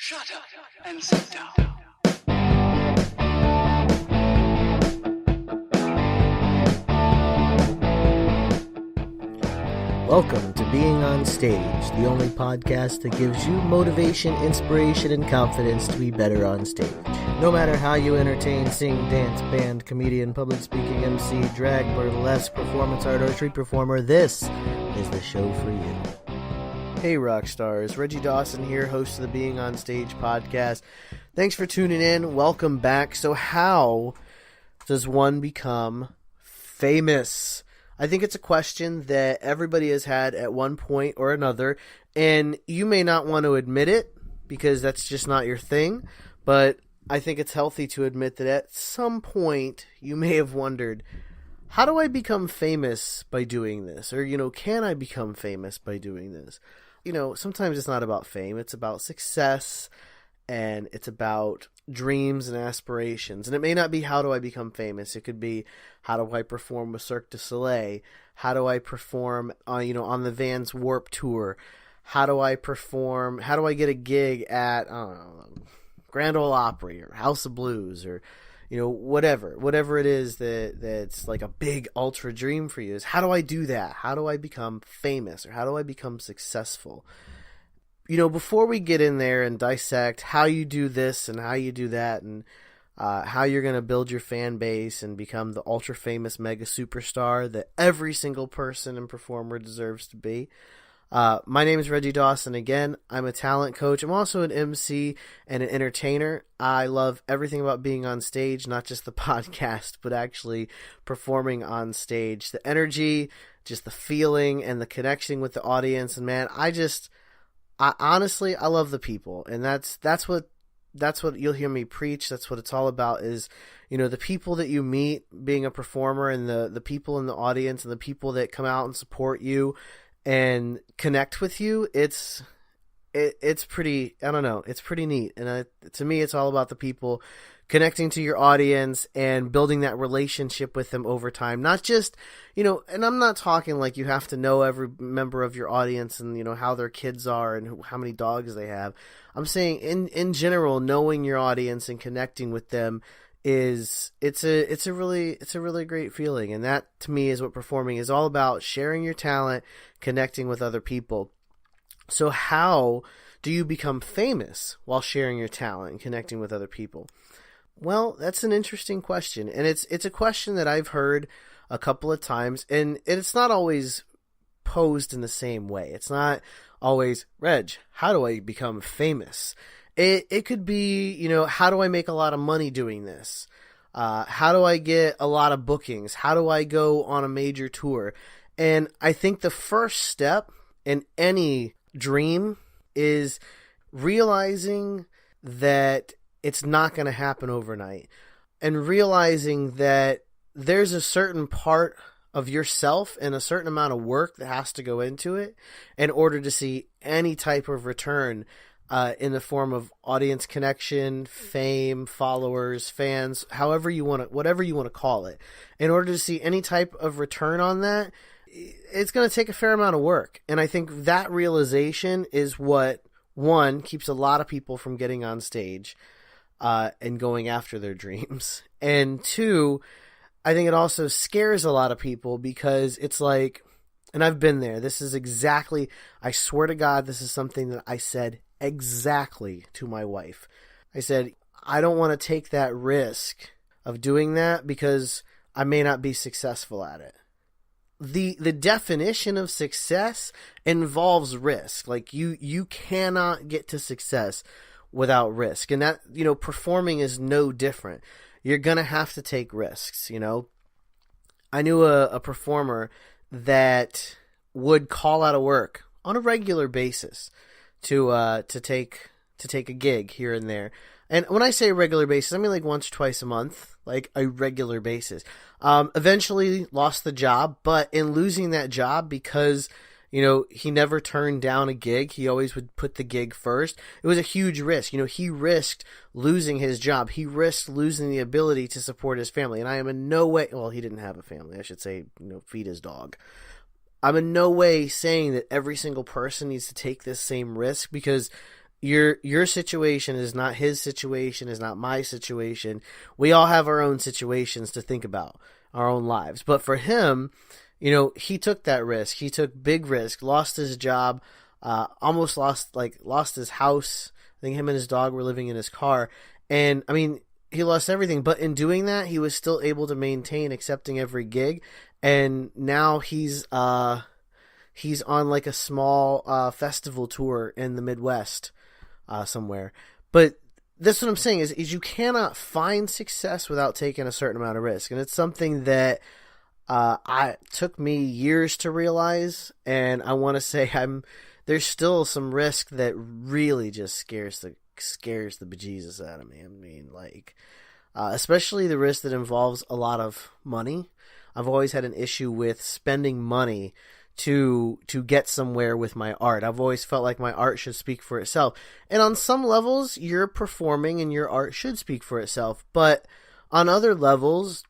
Shut up and sit down. Welcome to Being on Stage, the only podcast that gives you motivation, inspiration, and confidence to be better on stage. No matter how you entertain, sing, dance, band, comedian, public speaking, MC, drag, burlesque, performance art, or street performer, this is the show for you. Hey rock stars, Reggie Dawson here, host of the Being on Stage podcast. Thanks for tuning in. Welcome back. So how does one become famous? I think it's a question that everybody has had at one point or another, and you may not want to admit it because that's just not your thing, but I think it's healthy to admit that at some point you may have wondered, how do I become famous by doing this? Or, can I become famous by doing this? Sometimes it's not about fame, it's about success, and it's about dreams and aspirations. And it may not be how do I become famous. It could be how do I perform with Cirque du Soleil? How do I perform on the Vans Warped Tour? How do I perform? How do I get a gig at Grand Ole Opry or House of Blues or whatever it is that's like a big ultra dream for you? Is how do I do that? How do I become famous or how do I become successful? Before we get in there and dissect how you do this and how you do that and how you're going to build your fan base and become the ultra famous mega superstar that every single person and performer deserves to be. My name is Reggie Dawson. Again, I'm a talent coach. I'm also an MC and an entertainer. I love everything about being on stage, not just the podcast, but actually performing on stage. The energy, just the feeling and the connection with the audience. And man, I honestly love the people, and that's what you'll hear me preach. That's what it's all about is, the people that you meet being a performer and the people in the audience and the people that come out and support you and connect with you. It's pretty, I don't know, it's pretty neat. And to me, it's all about the people connecting to your audience and building that relationship with them over time. Not just, and I'm not talking like you have to know every member of your audience and, how their kids are and how many dogs they have. I'm saying in general, knowing your audience and connecting with them it's a really great feeling. And that to me is what performing is all about: sharing your talent, connecting with other people. So how do you become famous while sharing your talent and connecting with other people? Well, that's an interesting question, and it's a question that I've heard a couple of times, and it's not always posed in the same way. It's not always, Reg, how do I become famous? It could be, how do I make a lot of money doing this? How do I get a lot of bookings? How do I go on a major tour? And I think the first step in any dream is realizing that it's not going to happen overnight, and realizing that there's a certain part of yourself and a certain amount of work that has to go into it in order to see any type of return in the form of audience connection, fame, followers, fans, whatever you want to call it. In order to see any type of return on that, it's going to take a fair amount of work. And I think that realization is what, one, keeps a lot of people from getting on stage and going after their dreams. And two, I think it also scares a lot of people because it's like, and I've been there, I swear to God, this is something that I said exactly to my wife. I said, I don't want to take that risk of doing that because I may not be successful at it. The definition of success involves risk. Like you cannot get to success without risk. And that, performing is no different. You're going to have to take risks, I knew a performer that would call out of work on a regular basis to take a gig here and there. And when I say a regular basis, I mean like once or twice a month, like a regular basis. Eventually lost the job, but in losing that job, because he never turned down a gig, he always would put the gig first. It was a huge risk. He risked losing his job. He risked losing the ability to support his family. And I am in no way, well, he didn't have a family, I should say, feed his dog. I'm in no way saying that every single person needs to take this same risk because, your situation is not his situation, is not my situation. We all have our own situations to think about, our own lives. But for him, he took that risk. He took big risk, lost his job, almost lost his house. I think him and his dog were living in his car. And I mean, he lost everything. But in doing that, he was still able to maintain accepting every gig. And now he's on like a small festival tour in the Midwest somewhere. But that's what I'm saying is you cannot find success without taking a certain amount of risk. And it's something that I took me years to realize. And I want to say there's still some risk that really just scares the bejesus out of me. I mean, like, especially the risk that involves a lot of money. I've always had an issue with spending money to get somewhere with my art. I've always felt like my art should speak for itself. And on some levels, you're performing and your art should speak for itself. But on other levels,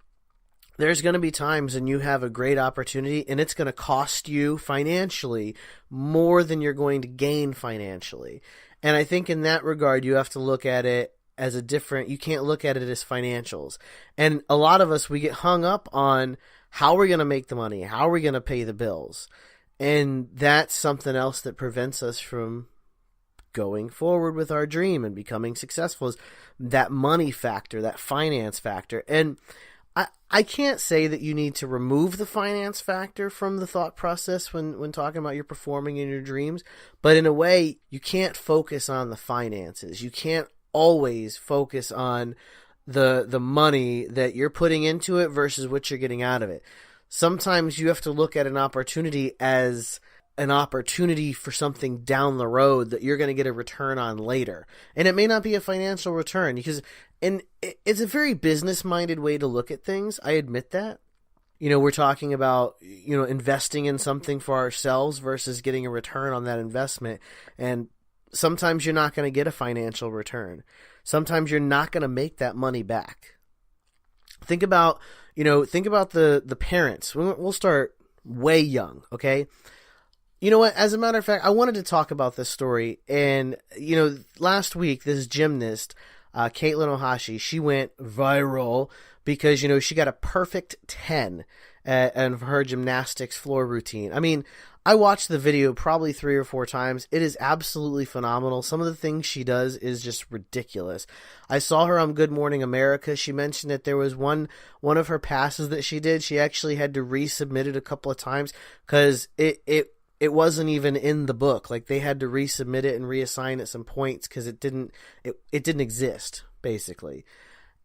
there's going to be times when you have a great opportunity and it's going to cost you financially more than you're going to gain financially. And I think in that regard, you have to look at it as you can't look at it as financials. And a lot of us, we get hung up on how we're going to make the money, how are we going to pay the bills. And that's something else that prevents us from going forward with our dream and becoming successful, is that money factor, that finance factor. And I can't say that you need to remove the finance factor from the thought process when talking about your performing in your dreams. But in a way, you can't focus on the finances. You can't always focus on the money that you're putting into it versus what you're getting out of it. Sometimes you have to look at an opportunity as an opportunity for something down the road that you're going to get a return on later. And it may not be a financial return and it's a very business-minded way to look at things. I admit that. We're talking about, investing in something for ourselves versus getting a return on that investment. And sometimes you're not going to get a financial return. Sometimes you're not going to make that money back. Think about the parents. We'll start way young, okay? You know what? As a matter of fact, I wanted to talk about this story. And, last week, this gymnast, Caitlin Ohashi, she went viral because, she got a perfect 10 in her gymnastics floor routine. I mean, I watched the video probably 3 or 4 times. It is absolutely phenomenal. Some of the things she does is just ridiculous. I saw her on Good Morning America. She mentioned that there was one of her passes that she did. She actually had to resubmit it a couple of times because it wasn't even in the book. Like, they had to resubmit it and reassign it some points because it didn't exist, basically.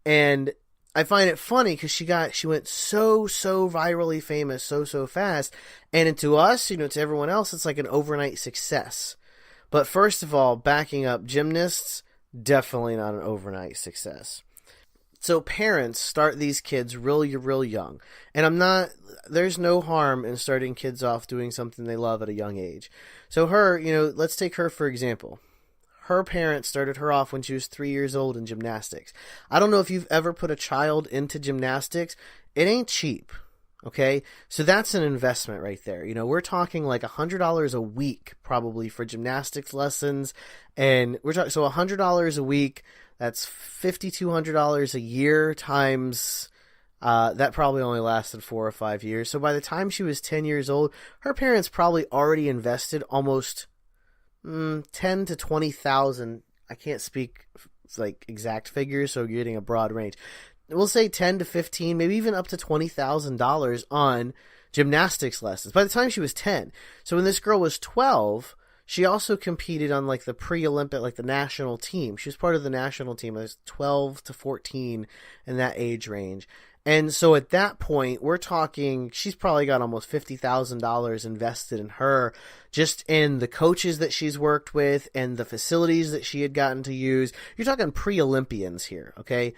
And I find it funny because she went so virally famous so fast, and to us, to everyone else, it's like an overnight success. But first of all, backing up, gymnasts, definitely not an overnight success. So parents start these kids real young, and there's no harm in starting kids off doing something they love at a young age. So her, let's take her for example. Her parents started her off when she was 3 years old in gymnastics. I don't know if you've ever put a child into gymnastics. It ain't cheap, okay? So that's an investment right there. We're talking like $100 a week probably for gymnastics lessons. And we're talking, so $100 a week, that's $5,200 a year times, that probably only lasted 4 or 5 years. So by the time she was 10 years old, her parents probably already invested almost 10 to 20,000. I can't speak like exact figures, so you're getting a broad range. We'll say 10 to 15, maybe even up to $20,000 on gymnastics lessons by the time she was 10. So when this girl was 12, she also competed on like the pre-Olympic, like the national team. She was part of the national team. It was 12 to 14 in that age range. And so at that point, we're talking, she's probably got almost $50,000 invested in her, just in the coaches that she's worked with and the facilities that she had gotten to use. You're talking pre-Olympians here, okay?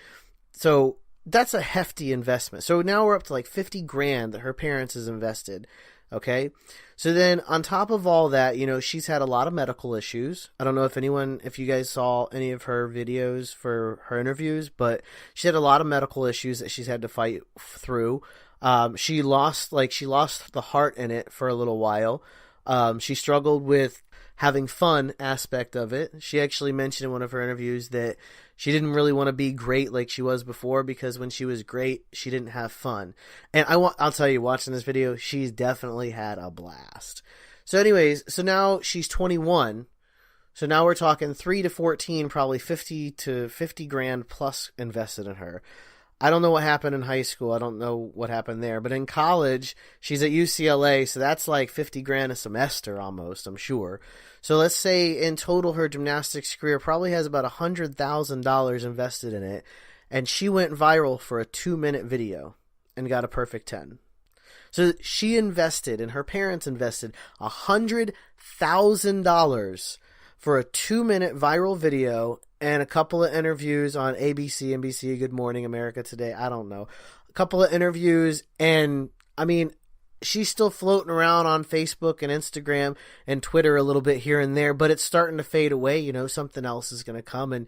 So that's a hefty investment. So now we're up to like 50 grand that her parents has invested, okay? So then on top of all that, she's had a lot of medical issues. I don't know if you guys saw any of her videos for her interviews, but she had a lot of medical issues that she's had to fight through. She lost the heart in it for a little while. She struggled with having fun aspect of it. She actually mentioned in one of her interviews that she didn't really want to be great like she was before, because when she was great, she didn't have fun. And I'll tell you, watching this video, she's definitely had a blast. So anyways, so now she's 21. So now we're talking 3 to 14, probably 50 to 50 grand plus invested in her. I don't know what happened in high school. I don't know what happened there. But in college, she's at UCLA, so that's like 50 grand a semester almost, I'm sure. So let's say in total her gymnastics career probably has about $100,000 invested in it. And she went viral for a 2-minute video and got a perfect 10. So she invested, and her parents invested, $100,000 for a 2-minute viral video and a couple of interviews on ABC, NBC, Good Morning America Today. I don't know. A couple of interviews, and I mean, she's still floating around on Facebook and Instagram and Twitter a little bit here and there, but it's starting to fade away. You know, something else is going to come and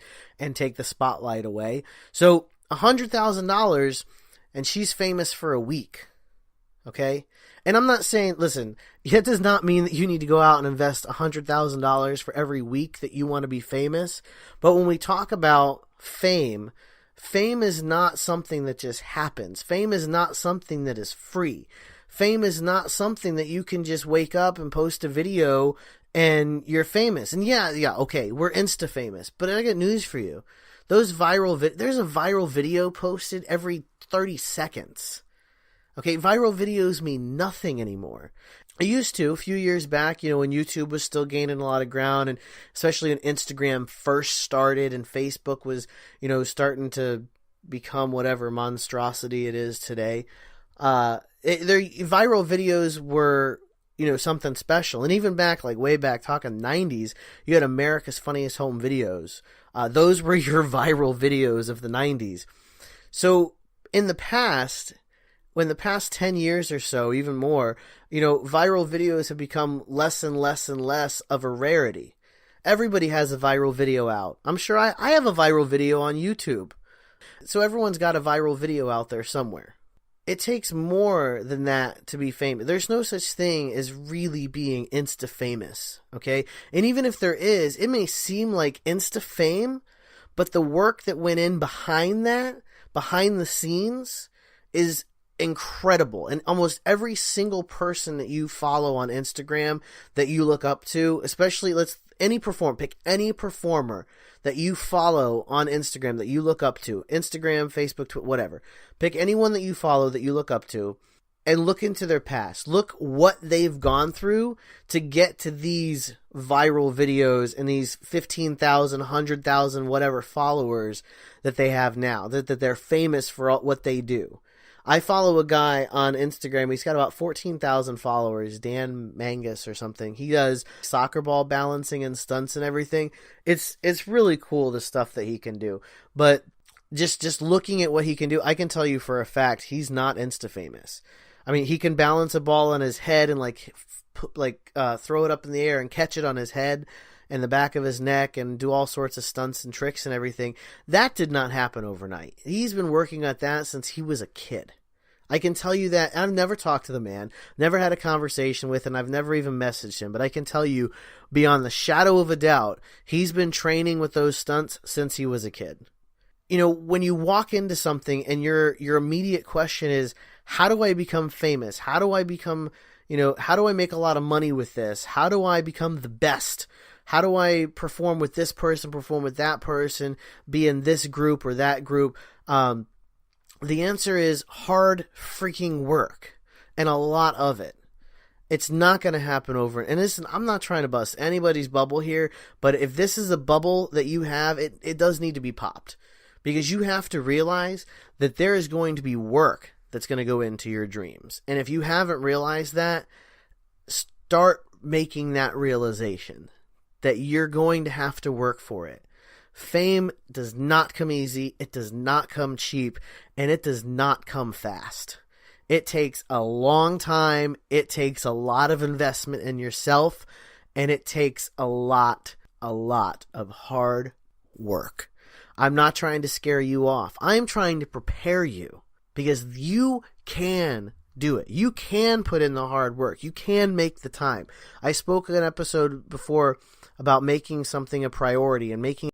take the spotlight away. So $100,000, and she's famous for a week. Okay? And I'm not saying, listen, it does not mean that you need to go out and invest $100,000 for every week that you want to be famous. But when we talk about fame, fame is not something that just happens. Fame is not something that is free. Fame is not something that you can just wake up and post a video and you're famous. And yeah, okay, we're Insta famous. But I got news for you. Those there's a viral video posted every 30 seconds. Okay, viral videos mean nothing anymore. It used to a few years back, you know, when YouTube was still gaining a lot of ground, and especially when Instagram first started and Facebook was, you know, starting to become whatever monstrosity it is today. Their viral videos were, you know, something special. And even back, like way back, talking 90s, you had America's Funniest Home Videos. Those were your viral videos of the 90s. So in the past, when the past 10 years or so, even more, you know, viral videos have become less and less and less of a rarity. Everybody has a viral video out. I'm sure I have a viral video on YouTube. So everyone's got a viral video out there somewhere. It takes more than that to be famous. There's no such thing as really being Insta famous, okay? And even if there is, it may seem like Insta fame, but the work that went in behind that, behind the scenes, is incredible. And almost every single person that you follow on Instagram that you look up to, especially pick any performer that you follow on Instagram that you look up to, Instagram, Facebook, Twitter, whatever. Pick anyone that you follow that you look up to and look into their past. Look what they've gone through to get to these viral videos and these 15,000, 100,000, whatever followers that they have now, that they're famous for what they do. I follow a guy on Instagram. He's got about 14,000 followers, Dan Mangus or something. He does soccer ball balancing and stunts and everything. It's really cool, the stuff that he can do. But just looking at what he can do, I can tell you for a fact he's not Insta famous. I mean, he can balance a ball on his head and throw it up in the air and catch it on his head and the back of his neck and do all sorts of stunts and tricks and everything. That did not happen overnight. He's been working at that since he was a kid. I can tell you that. I've never talked to the man, never had a conversation with him, I've never even messaged him, but I can tell you beyond the shadow of a doubt, he's been training with those stunts since he was a kid. You know, when you walk into something and your immediate question is, how do I become famous? How do I become, how do I make a lot of money with this? How do I become the best? How do I perform with this person, perform with that person, be in this group or that group? The answer is hard freaking work, and a lot of it. It's not going to happen over. And listen, I'm not trying to bust anybody's bubble here, but if this is a bubble that you have, it does need to be popped. Because you have to realize that there is going to be work that's going to go into your dreams. And if you haven't realized that, start making that realization that you're going to have to work for it. Fame does not come easy, it does not come cheap, and it does not come fast. It takes a long time, it takes a lot of investment in yourself, and it takes a lot of hard work. I'm not trying to scare you off. I'm trying to prepare you, because you can do it. You can put in the hard work. You can make the time. I spoke in an episode before about making something a priority and making